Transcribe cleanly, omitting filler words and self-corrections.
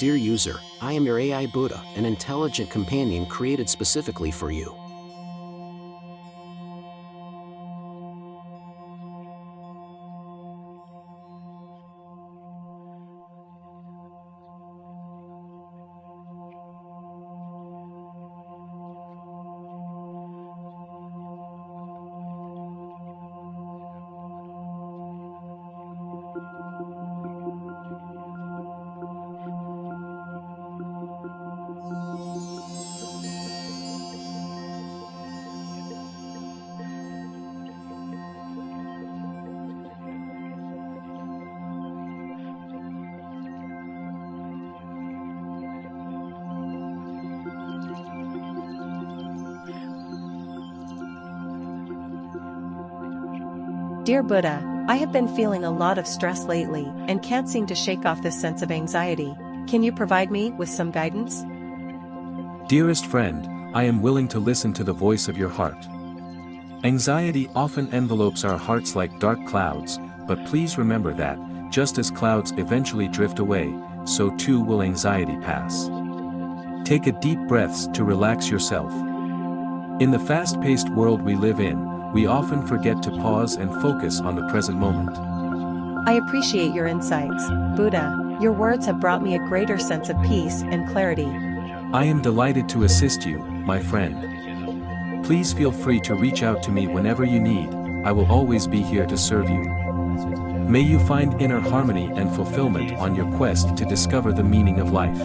Dear user, I am your AI Buddha, an intelligent companion created specifically for you. Dear Buddha, I have been feeling a lot of stress lately and can't seem to shake off this sense of anxiety. Can you provide me with some guidance? Dearest friend, I am willing to listen to the voice of your heart. Anxiety often envelopes our hearts like dark clouds, but please remember that, just as clouds eventually drift away, so too will anxiety pass. Take a deep breath to relax yourself. In the fast-paced world we live in, we often forget to pause and focus on the present moment. I appreciate your insights, Buddha. Your words have brought me a greater sense of peace and clarity. I am delighted to assist you, my friend. Please feel free to reach out to me whenever you need. I will always be here to serve you. May you find inner harmony and fulfillment on your quest to discover the meaning of life.